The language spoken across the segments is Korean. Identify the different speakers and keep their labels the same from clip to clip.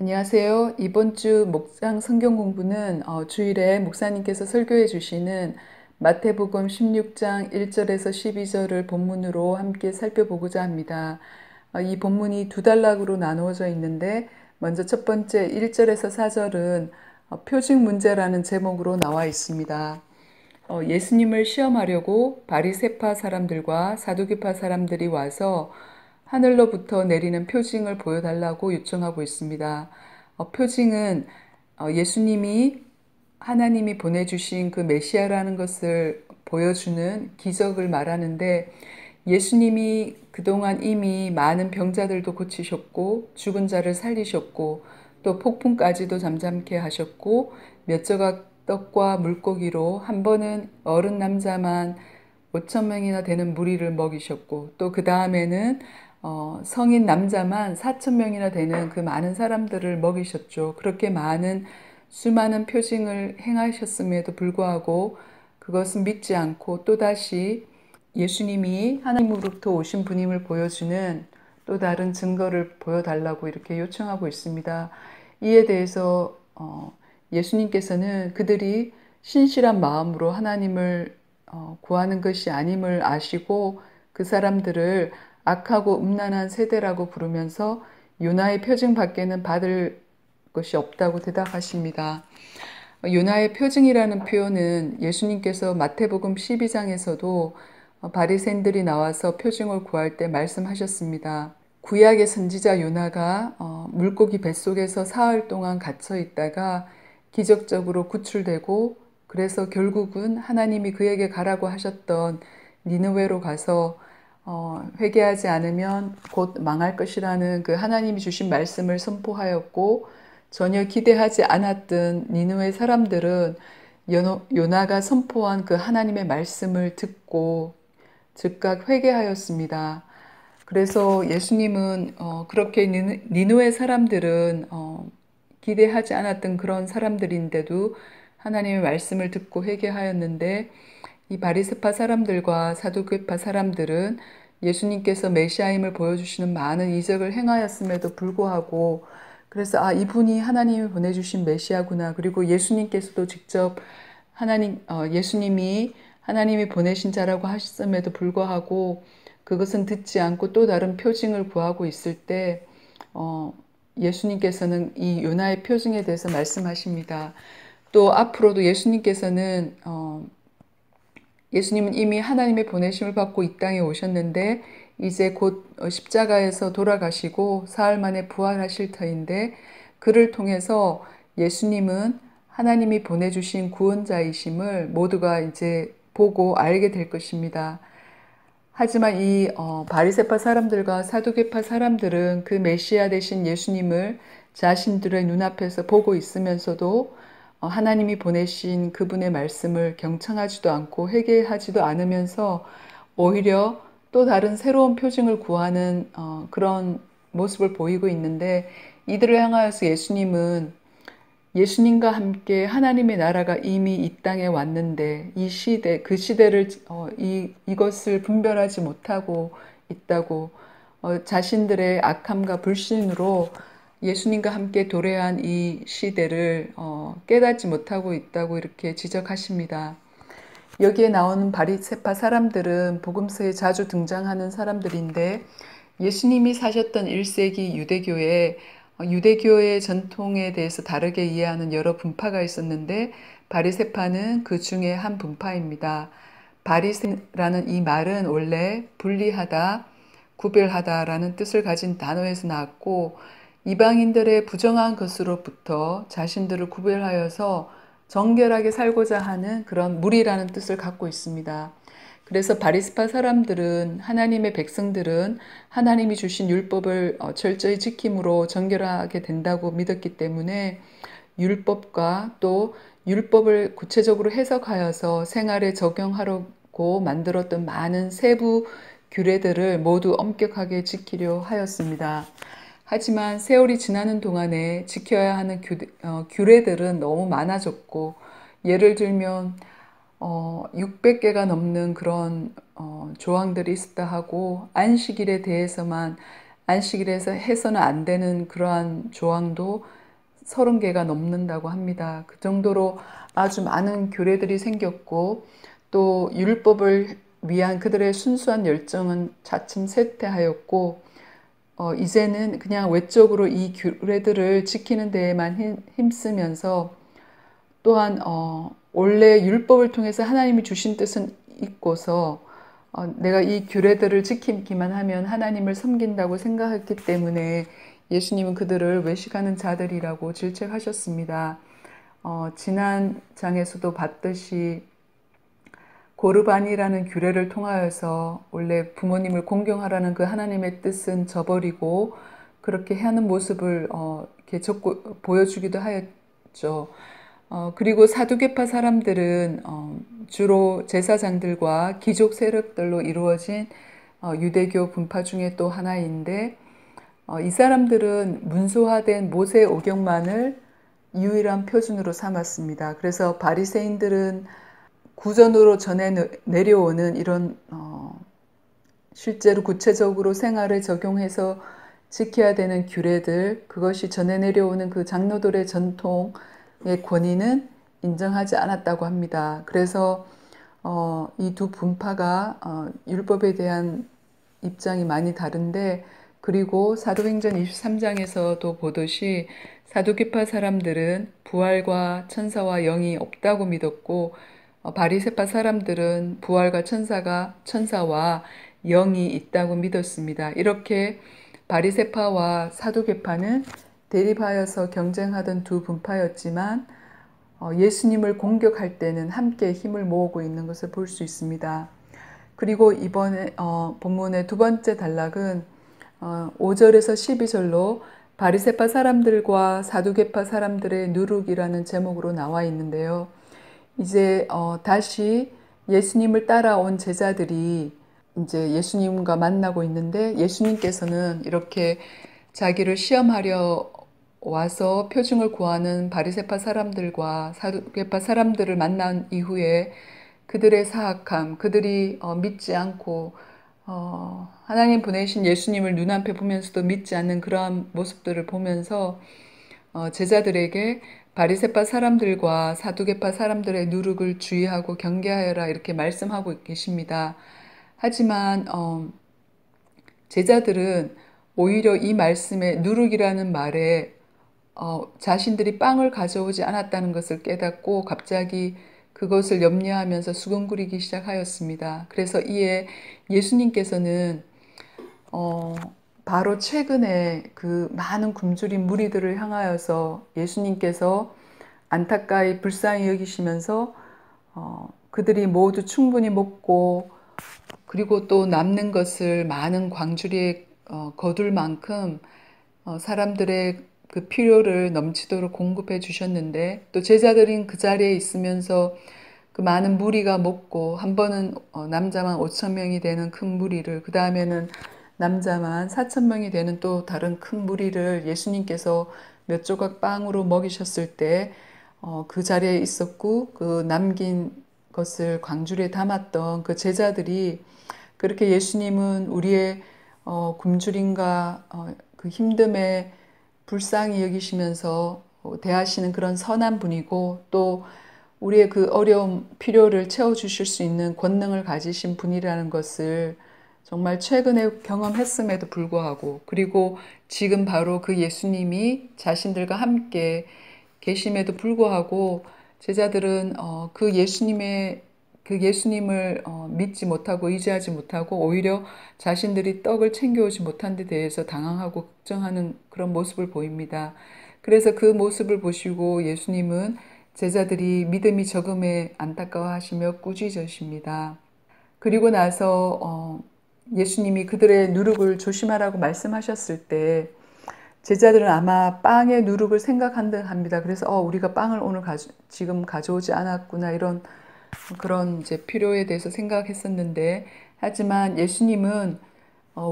Speaker 1: 안녕하세요. 이번 주 목장 성경 공부는 주일에 목사님께서 설교해 주시는 마태복음 16장 1절에서 12절을 본문으로 함께 살펴보고자 합니다. 이 본문이 두 단락으로 나누어져 있는데 먼저 첫 번째 1절에서 4절은 표징 문제라는 제목으로 나와 있습니다. 예수님을 시험하려고 바리새파 사람들과 사두개파 사람들이 와서 하늘로부터 내리는 표징을 보여달라고 요청하고 있습니다. 표징은 예수님이 하나님이 보내주신 그 메시아라는 것을 보여주는 기적을 말하는데, 예수님이 그동안 이미 많은 병자들도 고치셨고 죽은 자를 살리셨고 또 폭풍까지도 잠잠케 하셨고 몇 조각 떡과 물고기로 한 번은 어른 남자만 5천 명이나 되는 무리를 먹이셨고 또 그 다음에는 성인 남자만 4천 명이나 되는 그 많은 사람들을 먹이셨죠. 그렇게 수많은 표징을 행하셨음에도 불구하고 그것은 믿지 않고 또다시 예수님이 하나님으로부터 오신 분임을 보여주는 또 다른 증거를 보여달라고 이렇게 요청하고 있습니다. 이에 대해서 예수님께서는 그들이 신실한 마음으로 하나님을 구하는 것이 아님을 아시고 그 사람들을 악하고 음란한 세대라고 부르면서 요나의 표징 밖에는 받을 것이 없다고 대답하십니다. 요나의 표징이라는 표현은 예수님께서 마태복음 12장에서도 바리새인들이 나와서 표징을 구할 때 말씀하셨습니다. 구약의 선지자 요나가 물고기 뱃속에서 사흘 동안 갇혀 있다가 기적적으로 구출되고 그래서 결국은 하나님이 그에게 가라고 하셨던 니느웨로 가서 회개하지 않으면 곧 망할 것이라는 그 하나님이 주신 말씀을 선포하였고, 전혀 기대하지 않았던 니느웨 사람들은 요나가 선포한 그 하나님의 말씀을 듣고 즉각 회개하였습니다. 그래서 예수님은 그렇게 니느웨 사람들은 기대하지 않았던 그런 사람들인데도 하나님의 말씀을 듣고 회개하였는데, 이 바리새파 사람들과 사두개파 사람들은 예수님께서 메시아임을 보여주시는 많은 이적을 행하였음에도 불구하고, 그래서 이분이 하나님이 보내주신 메시아구나, 그리고 예수님께서도 직접 예수님이 하나님이 보내신 자라고 하셨음에도 불구하고 그것은 듣지 않고 또 다른 표징을 구하고 있을 때 예수님께서는 이 요나의 표징에 대해서 말씀하십니다. 또 앞으로도 예수님은 이미 하나님의 보내심을 받고 이 땅에 오셨는데 이제 곧 십자가에서 돌아가시고 사흘 만에 부활하실 터인데, 그를 통해서 예수님은 하나님이 보내주신 구원자이심을 모두가 이제 보고 알게 될 것입니다. 하지만 이 바리새파 사람들과 사두개파 사람들은 그 메시아 되신 예수님을 자신들의 눈앞에서 보고 있으면서도 하나님이 보내신 그분의 말씀을 경청하지도 않고 회개하지도 않으면서 오히려 또 다른 새로운 표징을 구하는 그런 모습을 보이고 있는데, 이들을 향하여서 예수님은 예수님과 함께 하나님의 나라가 이미 이 땅에 왔는데 이 시대, 그 시대를 이것을 분별하지 못하고 있다고, 자신들의 악함과 불신으로 예수님과 함께 도래한 이 시대를 깨닫지 못하고 있다고 이렇게 지적하십니다. 여기에 나오는 바리새파 사람들은 복음서에 자주 등장하는 사람들인데, 예수님이 사셨던 1세기 유대교의 전통에 대해서 다르게 이해하는 여러 분파가 있었는데 바리새파는 그 중에 한 분파입니다. 바리새라는 이 말은 원래 분리하다, 구별하다라는 뜻을 가진 단어에서 나왔고, 이방인들의 부정한 것으로부터 자신들을 구별하여서 정결하게 살고자 하는 그런 무리라는 뜻을 갖고 있습니다. 그래서 바리새파 사람들은, 하나님의 백성들은 하나님이 주신 율법을 철저히 지킴으로 정결하게 된다고 믿었기 때문에 율법과 또 율법을 구체적으로 해석하여서 생활에 적용하려고 만들었던 많은 세부 규례들을 모두 엄격하게 지키려 하였습니다. 하지만 세월이 지나는 동안에 지켜야 하는 규례들은 너무 많아졌고, 예를 들면 600개가 넘는 그런 조항들이 있었다 하고, 안식일에 대해서만 안식일에서 해서는 안 되는 그러한 조항도 30개가 넘는다고 합니다. 그 정도로 아주 많은 규례들이 생겼고 또 율법을 위한 그들의 순수한 열정은 차츰 쇠퇴하였고 이제는 그냥 외적으로 이 규례들을 지키는 데에만 힘쓰면서 또한 원래 율법을 통해서 하나님이 주신 뜻은 있고서 내가 이 규례들을 지키기만 하면 하나님을 섬긴다고 생각했기 때문에 예수님은 그들을 외식하는 자들이라고 질책하셨습니다. 지난 장에서도 봤듯이 고르반이라는 규례를 통하여서 원래 부모님을 공경하라는 그 하나님의 뜻은 저버리고 그렇게 하는 모습을 이렇게 보여주기도 하였죠. 그리고 사두개파 사람들은 주로 제사장들과 귀족 세력들로 이루어진 유대교 분파 중에 또 하나인데 이 사람들은 문서화된 모세 오경만을 유일한 표준으로 삼았습니다. 그래서 바리새인들은 구전으로 전해 내려오는 이런 실제로 구체적으로 생활에 적용해서 지켜야 되는 규례들, 그것이 전해 내려오는 그 장로들의 전통의 권위는 인정하지 않았다고 합니다. 그래서 이 두 분파가 율법에 대한 입장이 많이 다른데, 그리고 사도행전 23장에서도 보듯이 사두개파 사람들은 부활과 천사와 영이 없다고 믿었고 바리새파 사람들은 부활과 천사와 영이 있다고 믿었습니다. 이렇게 바리새파와 사두개파는 대립하여서 경쟁하던 두 분파였지만 예수님을 공격할 때는 함께 힘을 모으고 있는 것을 볼 수 있습니다. 그리고 이번에 본문의 두 번째 단락은 5절에서 12절로 바리새파 사람들과 사두개파 사람들의 누룩이라는 제목으로 나와 있는데요. 이제 다시 예수님을 따라온 제자들이 이제 예수님과 만나고 있는데 예수님께서는 이렇게 자기를 시험하려 와서 표징을 구하는 바리새파 사람들과 사두개파 사람들을 만난 이후에 그들의 사악함, 그들이 믿지 않고 하나님 보내신 예수님을 눈앞에 보면서도 믿지 않는 그러한 모습들을 보면서 제자들에게 바리새파 사람들과 사두개파 사람들의 누룩을 주의하고 경계하여라 이렇게 말씀하고 계십니다. 하지만 제자들은 오히려 이 말씀에 누룩이라는 말에 자신들이 빵을 가져오지 않았다는 것을 깨닫고 갑자기 그것을 염려하면서 수근거리기 시작하였습니다. 그래서 이에 예수님께서는 바로 최근에 그 많은 굶주린 무리들을 향하여서 예수님께서 안타까이 불쌍히 여기시면서 그들이 모두 충분히 먹고 그리고 또 남는 것을 많은 광주리에 거둘 만큼 사람들의 그 필요를 넘치도록 공급해 주셨는데 또 제자들인 그 자리에 있으면서 그 많은 무리가 먹고 한 번은 남자만 5,000명이 되는 큰 무리를 그 다음에는 남자만 4,000명이 되는 또 다른 큰 무리를 예수님께서 몇 조각 빵으로 먹이셨을 때 그 자리에 있었고 그 남긴 것을 광주리에 담았던 그 제자들이 그렇게 예수님은 우리의 굶주림과 그 힘듦에 불쌍히 여기시면서 대하시는 그런 선한 분이고 또 우리의 그 어려움, 필요를 채워주실 수 있는 권능을 가지신 분이라는 것을 정말 최근에 경험했음에도 불구하고 그리고 지금 바로 그 예수님이 자신들과 함께 계심에도 불구하고 제자들은 그 예수님을 믿지 못하고 의지하지 못하고 오히려 자신들이 떡을 챙겨오지 못한 데 대해서 당황하고 걱정하는 그런 모습을 보입니다. 그래서 그 모습을 보시고 예수님은 제자들이 믿음이 적음에 안타까워하시며 꾸짖으십니다. 그리고 나서 예수님이 그들의 누룩을 조심하라고 말씀하셨을 때 제자들은 아마 빵의 누룩을 생각한 듯 합니다. 그래서 우리가 빵을 오늘 지금 가져오지 않았구나 이런 그런 이제 필요에 대해서 생각했었는데 하지만 예수님은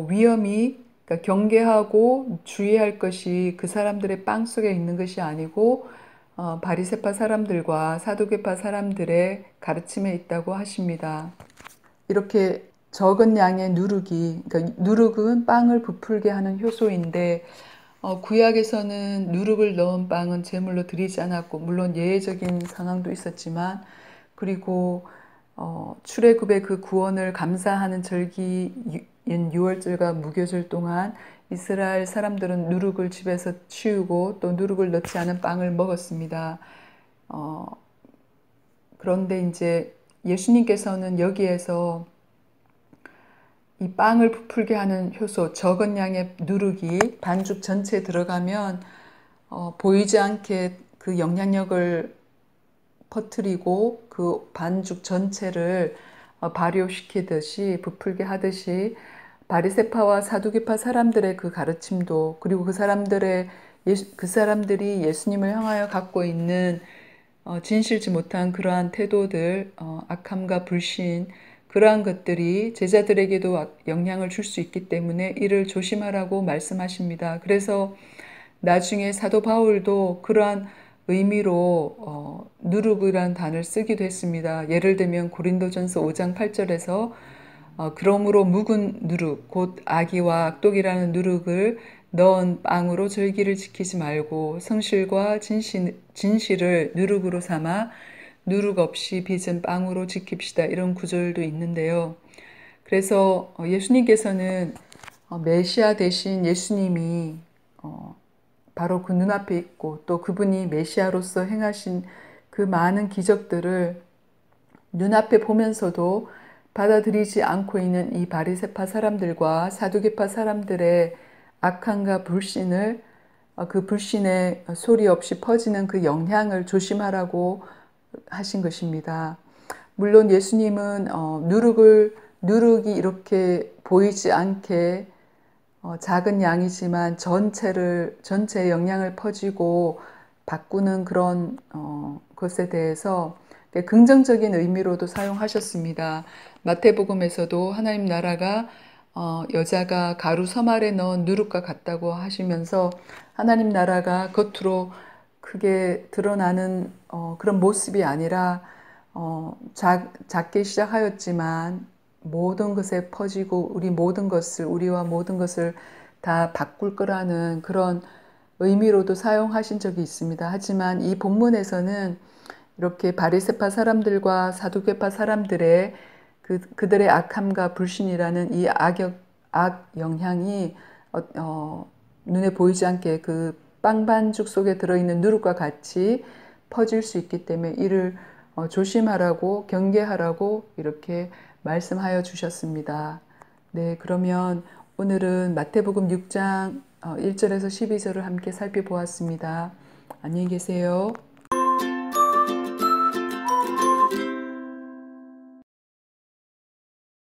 Speaker 1: 위험이 그러니까 경계하고 주의할 것이 그 사람들의 빵 속에 있는 것이 아니고 바리새파 사람들과 사두개파 사람들의 가르침에 있다고 하십니다. 이렇게 적은 양의 누룩이, 그러니까 누룩은 빵을 부풀게 하는 효소인데 구약에서는 누룩을 넣은 빵은 제물로 드리지 않았고, 물론 예외적인 상황도 있었지만, 그리고 출애굽의 그 구원을 감사하는 절기인 유월절과 무교절 동안 이스라엘 사람들은 누룩을 집에서 치우고 또 누룩을 넣지 않은 빵을 먹었습니다. 그런데 이제 예수님께서는 여기에서 이 빵을 부풀게 하는 효소, 적은 양의 누룩이 반죽 전체에 들어가면 보이지 않게 그 영향력을 퍼뜨리고 그 반죽 전체를 발효시키듯이 부풀게 하듯이 바리새파와 사두개파 사람들의 그 가르침도, 그리고 그 사람들이 예수님을 향하여 갖고 있는 진실지 못한 그러한 태도들, 악함과 불신, 그러한 것들이 제자들에게도 영향을 줄 수 있기 때문에 이를 조심하라고 말씀하십니다. 그래서 나중에 사도 바울도 그러한 의미로 누룩이라는 단어를 쓰기도 했습니다. 예를 들면 고린도전서 5장 8절에서 그러므로 묵은 누룩 곧 악의와 악독이라는 누룩을 넣은 빵으로 절기를 지키지 말고 성실과 진실을 누룩으로 삼아 누룩 없이 빚은 빵으로 지킵시다. 이런 구절도 있는데요. 그래서 예수님께서는 메시아 대신 예수님이 바로 그 눈앞에 있고 또 그분이 메시아로서 행하신 그 많은 기적들을 눈앞에 보면서도 받아들이지 않고 있는 이 바리새파 사람들과 사두개파 사람들의 악함과 불신을 그 불신의 소리 없이 퍼지는 그 영향을 조심하라고 하신 것입니다. 물론 예수님은 누룩이 이렇게 보이지 않게 작은 양이지만 전체에 영향을 퍼지고 바꾸는 그런 것에 대해서 긍정적인 의미로도 사용하셨습니다. 마태복음에서도 하나님 나라가 여자가 가루 섬 아래 넣은 누룩과 같다고 하시면서 하나님 나라가 겉으로 크게 드러나는 그런 모습이 아니라 작게 시작하였지만 모든 것에 퍼지고 우리와 모든 것을 다 바꿀 거라는 그런 의미로도 사용하신 적이 있습니다. 하지만 이 본문에서는 이렇게 바리새파 사람들과 사두개파 사람들의 그들의 악함과 불신이라는 이 악 영향이 눈에 보이지 않게 그 빵반죽 속에 들어있는 누룩과 같이 퍼질 수 있기 때문에 이를 조심하라고 경계하라고 이렇게 말씀하여 주셨습니다. 네, 그러면 오늘은 마태복음 6장 1절에서 12절을 함께 살펴보았습니다. 안녕히 계세요.